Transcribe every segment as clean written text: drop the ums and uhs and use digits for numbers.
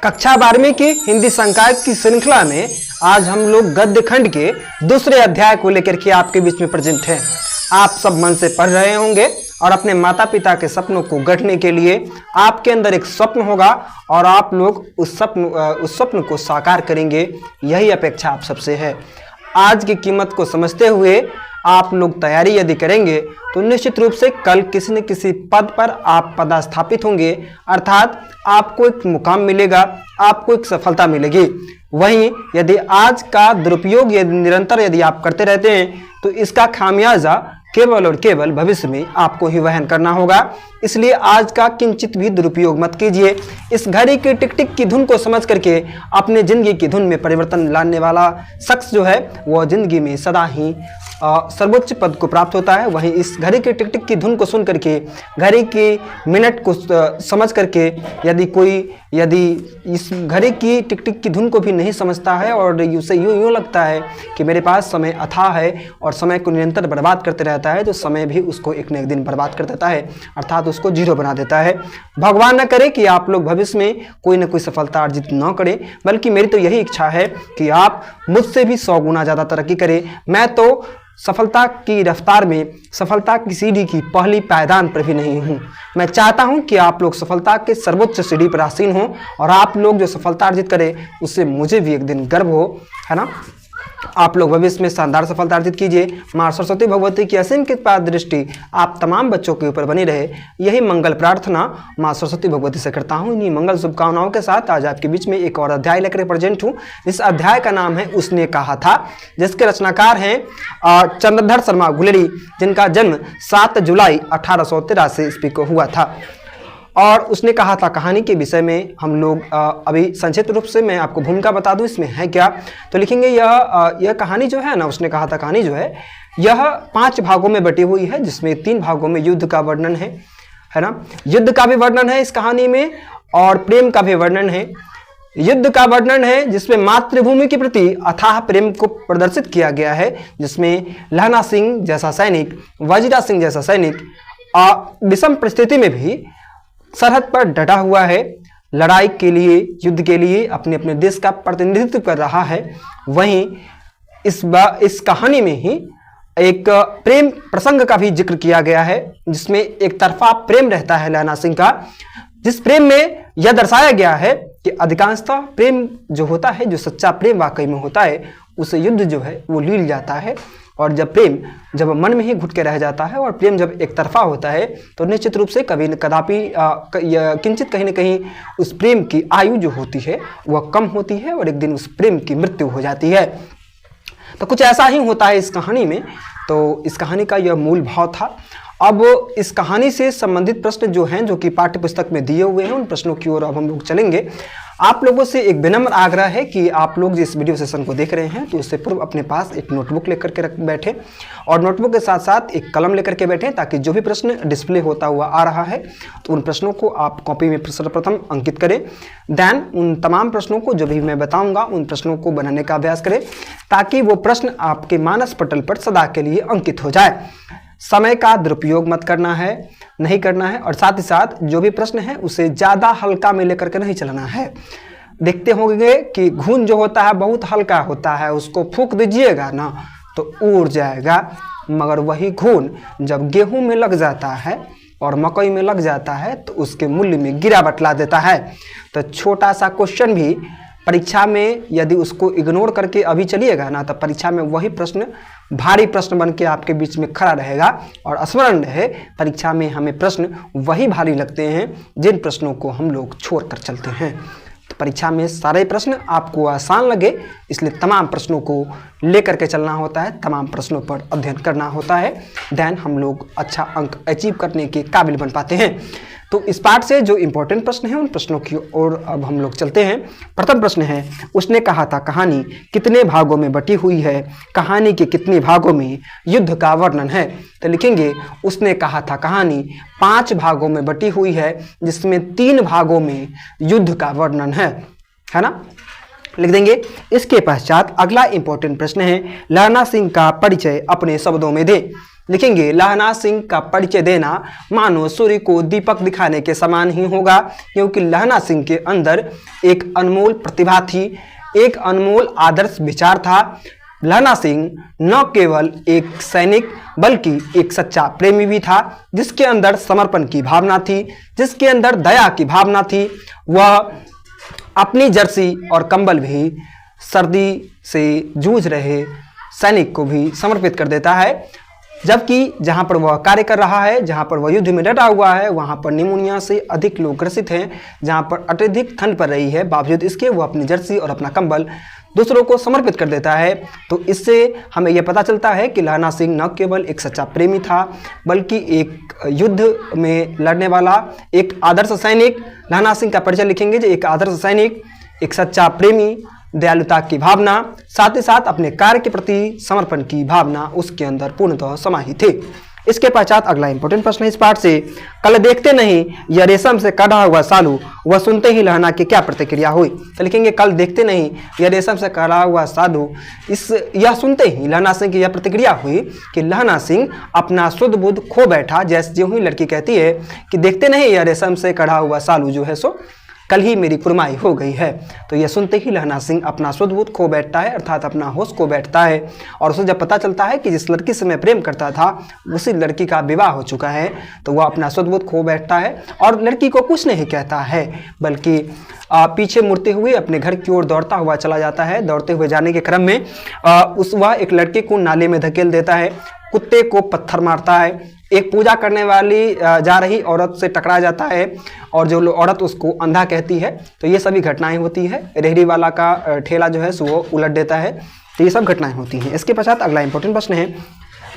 कक्षा 12वीं की हिंदी संकाय की श्रृंखला में आज हम लोग गद्य खंड के दूसरे अध्याय को लेकर के आपके बीच में प्रेजेंट हैं। आप सब मन से पढ़ रहे होंगे और अपने माता पिता के सपनों को गढ़ने के लिए आपके अंदर एक स्वप्न होगा और आप लोग उस स्वप्न को साकार करेंगे, यही अपेक्षा आप सबसे है। आज की कीमत को समझते हुए आप लोग तैयारी यदि करेंगे तो निश्चित रूप से कल किसी न किसी पद पर आप पदस्थापित होंगे, अर्थात आपको एक मुकाम मिलेगा, आपको एक सफलता मिलेगी। वहीं यदि आज का दुरुपयोग यदि निरंतर यदि आप करते रहते हैं तो इसका खामियाजा केवल और केवल भविष्य में आपको ही वहन करना होगा। इसलिए आज का किंचित भी दुरुपयोग मत कीजिए। इस घड़ी की टिक टिक की धुन को समझ करके अपने जिंदगी की धुन में परिवर्तन लाने वाला शख्स जो है वह जिंदगी में सदा ही सर्वोच्च पद को प्राप्त होता है। वहीं इस घड़ी की टिक टिक की धुन को सुन करके, घड़ी की मिनट को समझ करके यदि इस घड़ी की टिक टिक की धुन को भी नहीं समझता है और उसे यूं लगता है कि मेरे पास समय अथाह है और समय को निरंतर बर्बाद करते रहता है, तो समय भी उसको एक न एक दिन बर्बाद कर देता है, अर्थात उसको जीरो बना देता है। भगवान न करे कि आप लोग भविष्य में कोई ना कोई सफलता अर्जित न करें, बल्कि मेरी तो यही इच्छा है कि आप मुझसे भी 100 गुना ज़्यादा तरक्की करें। मैं तो सफलता की रफ्तार में, सफलता की सीढ़ी की पहली पायदान पर भी नहीं हूँ। मैं चाहता हूँ कि आप लोग सफलता के सर्वोच्च सीढ़ी पर आसीन हों और आप लोग जो सफलता अर्जित करें उससे मुझे भी एक दिन गर्व हो, है ना। आप लोग भविष्य में शानदार सफलता अर्जित कीजिए। माँ सरस्वती भगवती की असीम कृपा दृष्टि आप तमाम बच्चों के ऊपर बनी रहे, यही मंगल प्रार्थना माँ सरस्वती भगवती से करता हूँ। इन्हीं मंगल शुभकामनाओं के साथ आज आपके बीच में एक और अध्याय लेकर प्रेजेंट हूँ। इस अध्याय का नाम है उसने कहा था, जिसके रचनाकार हैं चंद्रधर शर्मा गुलेरी, जिनका जन्म 7 जुलाई 1883 ईस्वी को हुआ था। और उसने कहा था कहानी के विषय में हम लोग अभी संक्षिप्त रूप से मैं आपको भूमिका बता दूं इसमें है क्या, तो लिखेंगे यह कहानी जो है ना, उसने कहा था कहानी जो है यह 5 भागों में बटी हुई है, जिसमें 3 भागों में युद्ध का वर्णन है ना। युद्ध का भी वर्णन है इस कहानी में और प्रेम का भी वर्णन है। युद्ध का वर्णन है जिसमें मातृभूमि के प्रति अथाह प्रेम को प्रदर्शित किया गया है, जिसमें लहना सिंह जैसा सैनिक, वजीरा सिंह जैसा सैनिक विषम परिस्थिति में भी सरहद पर डटा हुआ है, लड़ाई के लिए, युद्ध के लिए अपने अपने देश का प्रतिनिधित्व कर रहा है। वहीं इस कहानी में ही एक प्रेम प्रसंग का भी जिक्र किया गया है, जिसमें एक तरफा प्रेम रहता है लहना सिंह का, जिस प्रेम में यह दर्शाया गया है कि अधिकांशतः प्रेम जो होता है, जो सच्चा प्रेम वाकई में होता है, उसे युद्ध जो है वो लील जाता है। और जब मन में ही घुट के रह जाता है और प्रेम जब एक तरफा होता है तो निश्चित रूप से कभी कदापि किंचित कहीं न कहीं उस प्रेम की आयु जो होती है वह कम होती है और एक दिन उस प्रेम की मृत्यु हो जाती है। तो कुछ ऐसा ही होता है इस कहानी में। तो इस कहानी का यह मूल भाव था। अब इस कहानी से संबंधित प्रश्न जो हैं, जो कि पाठ्य पुस्तक में दिए हुए हैं, उन प्रश्नों की ओर अब हम लोग चलेंगे। आप लोगों से एक विनम्र आग्रह है कि आप लोग जिस वीडियो सेशन को देख रहे हैं तो उससे पूर्व अपने पास एक नोटबुक लेकर के रख बैठे और नोटबुक के साथ साथ एक कलम लेकर के बैठे, ताकि जो भी प्रश्न डिस्प्ले होता हुआ आ रहा है तो उन प्रश्नों को आप कॉपी में सर्वप्रथम अंकित करें। देन उन तमाम प्रश्नों को जो भी मैं बताऊंगा उन प्रश्नों को बनाने का अभ्यास करें, ताकि वो प्रश्न आपके मानस पटल पर सदा के लिए अंकित हो जाए। समय का दुरुपयोग मत करना है, नहीं करना है, और साथ ही साथ जो भी प्रश्न है उसे ज़्यादा हल्का में लेकर के नहीं चलना है। देखते होंगे कि घुन जो होता है बहुत हल्का होता है, उसको फूंक दीजिएगा ना तो उड़ जाएगा, मगर वही घुन जब गेहूं में लग जाता है और मकई में लग जाता है तो उसके मूल्य में गिरावट ला देता है। तो छोटा सा क्वेश्चन भी परीक्षा में यदि उसको इग्नोर करके अभी चलिएगा ना तो परीक्षा में वही प्रश्न भारी प्रश्न बन के आपके बीच में खड़ा रहेगा। और स्मरण रहे, परीक्षा में हमें प्रश्न वही भारी लगते हैं जिन प्रश्नों को हम लोग छोड़ कर चलते हैं। तो परीक्षा में सारे प्रश्न आपको आसान लगे, इसलिए तमाम प्रश्नों को लेकर के चलना होता है, तमाम प्रश्नों पर अध्ययन करना होता है। देन हम लोग अच्छा अंक अचीव करने के काबिल बन पाते हैं। तो इस पार्ट से जो इंपॉर्टेंट प्रश्न हैं उन प्रश्नों की ओर अब हम लोग चलते हैं। प्रथम प्रश्न है, उसने कहा था कहानी कितने भागों में बटी हुई है, कहानी के कितने भागों में युद्ध का वर्णन है। तो लिखेंगे उसने कहा था कहानी 5 भागों में बटी हुई है, जिसमें 3 भागों में युद्ध का वर्णन है ना। लिख देंगे। इसके पश्चात अगला इंपॉर्टेंट प्रश्न है, लहना सिंह का परिचय अपने शब्दों में दे। लिखेंगे लहना सिंह का परिचय देना मानो सूर्य को दीपक दिखाने के समान ही होगा, क्योंकि लहना सिंह के अंदर एक अनमोल प्रतिभा थी, एक अनमोल आदर्श विचार था। लहना सिंह न केवल एक सैनिक बल्कि एक सच्चा प्रेमी भी था, जिसके अंदर समर्पण की भावना थी, जिसके अंदर दया की भावना थी। वह अपनी जर्सी और कंबल भी सर्दी से जूझ रहे सैनिक को भी समर्पित कर देता है, जबकि जहां पर वह कार्य कर रहा है, जहां पर वह युद्ध में डटा हुआ है, वहां पर निमोनिया से अधिक लोग ग्रसित हैं, जहां पर अत्यधिक ठंड पड़ रही है, बावजूद इसके वह अपनी जर्सी और अपना कंबल दूसरों को समर्पित कर देता है। तो इससे हमें यह पता चलता है कि लहना सिंह न केवल एक सच्चा प्रेमी था, बल्कि एक युद्ध में लड़ने वाला एक आदर्श सैनिक। लहना सिंह का परिचय लिखेंगे जो एक आदर्श सैनिक, एक सच्चा प्रेमी, दयालुता की भावना, साथ ही साथ अपने कार्य के प्रति समर्पण की भावना उसके अंदर पूर्णतः समाहित थे। इसके पश्चात अगला इंपॉर्टेंट प्रश्न है इस पाठ से, कल देखते नहीं यह रेशम से कढ़ा हुआ सालू, वह सुनते ही लहना की क्या प्रतिक्रिया हुई। तो लिखेंगे कल देखते नहीं यह रेशम से कढ़ा हुआ साधु, यह सुनते ही लहना सिंह की यह प्रतिक्रिया हुई कि लहना सिंह अपना शुद्ध बुद्ध खो बैठा। जैसे जो ही लड़की कहती है कि देखते नहीं यह रेशम से कढ़ा हुआ सालू जो है सो कल ही मेरी कुरमाई हो गई है, तो यह सुनते ही लहना सिंह अपना शुद्ध बुद्ध खो बैठता है, अर्थात अपना होश खो बैठता है। और उसे जब पता चलता है कि जिस लड़की से मैं प्रेम करता था उसी लड़की का विवाह हो चुका है, तो वह अपना शुद्ध बुद्ध खो बैठता है और लड़की को कुछ नहीं कहता है, बल्कि पीछे मुड़ते हुए अपने घर की ओर दौड़ता हुआ चला जाता है। दौड़ते हुए जाने के क्रम में वह एक लड़के को नाले में धकेल देता है, कुत्ते को पत्थर मारता है, एक पूजा करने वाली जा रही औरत से टकरा जाता है और जो औरत उसको अंधा कहती है। तो ये सभी घटनाएं होती है। रेहड़ी वाला का ठेला जो है सो वो उलट देता है। तो ये सब घटनाएं होती हैं। इसके पश्चात अगला इंपॉर्टेंट प्रश्न है,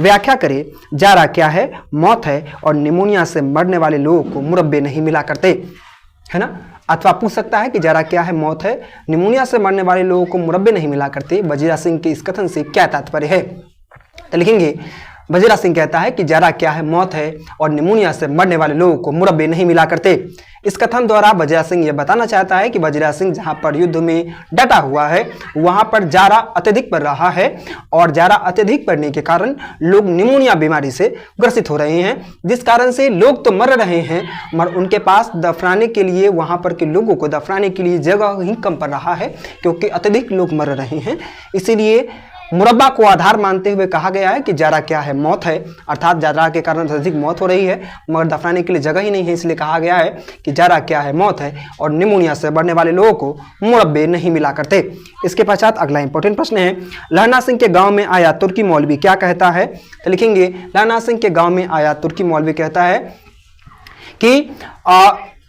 व्याख्या करें जारा क्या है, मौत है और निमोनिया से मरने वाले लोगों को मुरब्बे नहीं मिला करते, है ना। अथवा पूछ सकता है कि जारा क्या है, मौत है, निमोनिया से मरने वाले लोगों को मुरब्बे नहीं मिला करते, वजीरा सिंह के इस कथन से क्या तात्पर्य है। तो लिखेंगे वजीरा सिंह कहता है कि जारा क्या है, मौत है और निमोनिया से मरने वाले लोगों को मुरब्बे नहीं मिला करते। इस कथन द्वारा वजीरा सिंह यह बताना चाहता है कि वजीरा सिंह जहां पर युद्ध में डटा हुआ है वहां पर जारा अत्यधिक बढ़ रहा है और जारा अत्यधिक बढ़ने के कारण लोग निमोनिया बीमारी से ग्रसित हो रहे हैं, जिस कारण से लोग तो मर रहे हैं मगर उनके पास दफनाने के लिए, वहां पर के लोगों को दफनाने के लिए जगह ही कम पड़ रहा है, क्योंकि अत्यधिक लोग मर रहे हैं। इसीलिए मुरब्बा को आधार मानते हुए कहा गया है कि जारा क्या है, मौत है, अर्थात जारा के कारण अधिक मौत हो रही है मगर दफनाने के लिए जगह ही नहीं है, इसलिए कहा गया है कि जारा क्या है, मौत है और निमोनिया से बढ़ने वाले लोगों को मुरब्बे नहीं मिला करते। इसके पश्चात अगला इंपॉर्टेंट प्रश्न है, लहना सिंह के गांव में आया तुर्की मौलवी क्या कहता है। तो लिखेंगे लहना सिंह के गांव में आया तुर्की मौलवी कहता है कि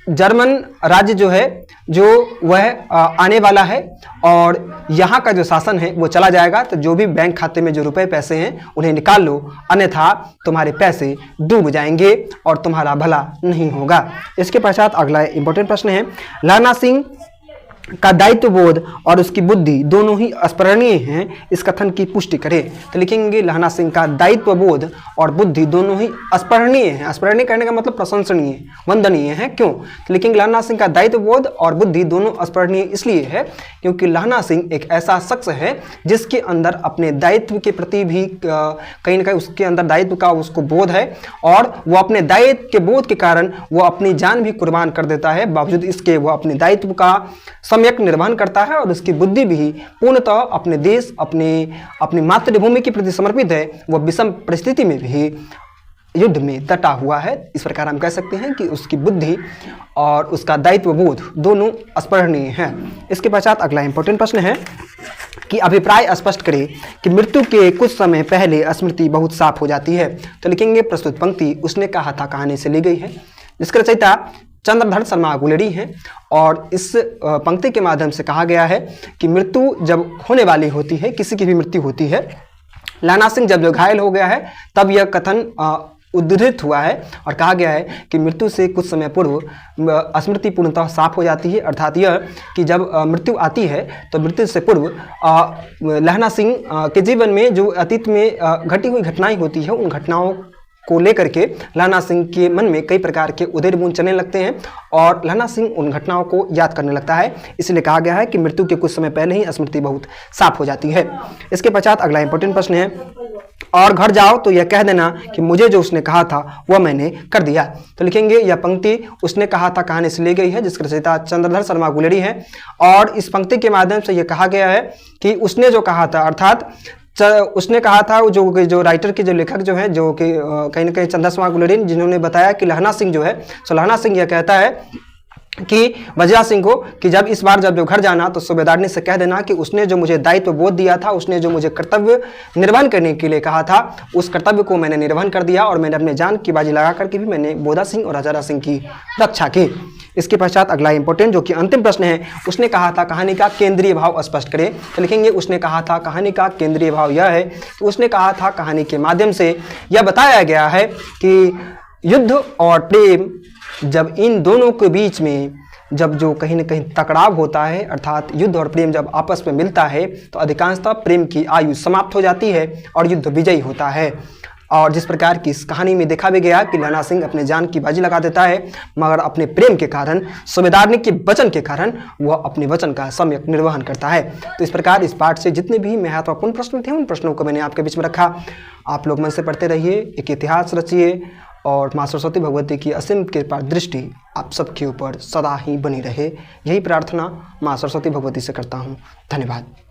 जर्मन राज्य जो है जो वह आने वाला है और यहाँ का जो शासन है वो चला जाएगा, तो जो भी बैंक खाते में जो रुपए पैसे हैं उन्हें निकाल लो, अन्यथा तुम्हारे पैसे डूब जाएंगे और तुम्हारा भला नहीं होगा। इसके पश्चात अगला इंपॉर्टेंट प्रश्न है, लहना सिंह का दायित्व बोध और उसकी बुद्धि दोनों ही स्मरणीय हैं, इस कथन की पुष्टि करें। तो लिखेंगे लहना सिंह का दायित्व बोध और बुद्धि दोनों ही स्मरणीय हैं। स्मरणीय करने का मतलब प्रशंसनीय, वंदनीय है। क्यों? तो लिखेंगे लहना सिंह का दायित्व बोध और बुद्धि दोनों स्मरणीय इसलिए है क्योंकि लहना सिंह एक ऐसा शख्स है जिसके अंदर अपने दायित्व के प्रति भी कहीं ना कहीं उसके अंदर दायित्व का उसको बोध है और वो अपने दायित्व के बोध के कारण वो अपनी जान भी कुर्बान कर देता है, बावजूद इसके वो अपने दायित्व का सम्यक निर्वहन करता है और उसकी बुद्धि भी पूर्णतः अपने देश, अपनी मातृभूमि के प्रति समर्पित है। वह विषम परिस्थिति में भी युद्ध में डटा हुआ है। इस प्रकार हम कह सकते हैं कि उसकी बुद्धि और उसका दायित्व बोध दोनों स्मरणीय हैं। इसके पश्चात अगला इंपॉर्टेंट प्रश्न है कि अभिप्राय स्पष्ट करें कि मृत्यु के कुछ समय पहले स्मृति बहुत साफ हो जाती है। तो लिखेंगे प्रस्तुत पंक्ति उसने कहा था कहानी से ली गई है, जिसका रचयिता चंद्रधर शर्मा गुलेरी हैं और इस पंक्ति के माध्यम से कहा गया है कि मृत्यु जब होने वाली होती है, किसी की भी मृत्यु होती है, लहना सिंह जब घायल हो गया है तब यह कथन उद्धृत हुआ है और कहा गया है कि मृत्यु से कुछ समय पूर्व स्मृति पूर्णतः साफ हो जाती है। अर्थात यह कि जब मृत्यु आती है तो मृत्यु से पूर्व लहना सिंह के जीवन में जो अतीत में घटी हुई घटनाएं होती है उन घटनाओं को लेकर के लहना सिंह के मन में कई प्रकार के उदय बूंद चलने लगते हैं और लहना सिंह उन घटनाओं को याद करने लगता है। इसलिए कहा गया है कि मृत्यु के कुछ समय पहले ही स्मृति बहुत साफ हो जाती है। इसके पश्चात अगला इंपॉर्टेंट प्रश्न है, और घर जाओ तो यह कह देना कि मुझे जो उसने कहा था वह मैंने कर दिया। तो लिखेंगे यह पंक्ति उसने कहा था कहानी से ली गई है, जिसके रचयिता चंद्रधर शर्मा गुलेरी है। और इस पंक्ति के माध्यम से यह कहा गया है कि उसने जो कहा था, अर्थात उसने कहा था, जो राइटर की जो लेखक जो है, जो कि कहीं ना कहीं चंद्रधर शर्मा गुलेरी, जिन्होंने बताया कि लहना सिंह जो है, सो लहना सिंह यह कहता है कि वजिया सिंह को कि जब इस बार जब जो घर जाना तो सूबेदारनी से कह देना कि उसने जो मुझे दायित्व बोध दिया था, उसने जो मुझे कर्तव्य निर्वहन करने के लिए कहा था, उस कर्तव्य को मैंने निर्वहन कर दिया और मैंने अपने जान की बाजी लगा करके भी मैंने बोधा सिंह और हजारा सिंह की रक्षा की। इसके पश्चात अगला इंपॉर्टेंट जो कि अंतिम प्रश्न है, उसने कहा था कहानी का केंद्रीय भाव स्पष्ट करें। तो लिखेंगे उसने कहा था कहानी का केंद्रीय भाव यह है कि उसने कहा था कहानी के माध्यम से यह बताया गया है कि युद्ध और प्रेम, जब इन दोनों के बीच में जब जो कहीं ना कहीं टकराव होता है, अर्थात युद्ध और प्रेम जब आपस में मिलता है तो अधिकांशतः प्रेम की आयु समाप्त हो जाती है और युद्ध विजयी होता है। और जिस प्रकार की इस कहानी में देखा भी गया कि लहना सिंह अपने जान की बाजी लगा देता है, मगर अपने प्रेम के कारण, सूबेदारनी के वचन के कारण वह अपने वचन का सम्यक निर्वहन करता है। तो इस प्रकार इस पाठ से जितने भी महत्वपूर्ण प्रश्न थे उन प्रश्नों को मैंने आपके बीच में रखा। आप लोग मन से पढ़ते रहिए, एक इतिहास रचिए और माँ सरस्वती भगवती की असीम कृपा दृष्टि आप सबके ऊपर सदा ही बनी रहे। यही प्रार्थना माँ सरस्वती भगवती से करता हूँ। धन्यवाद।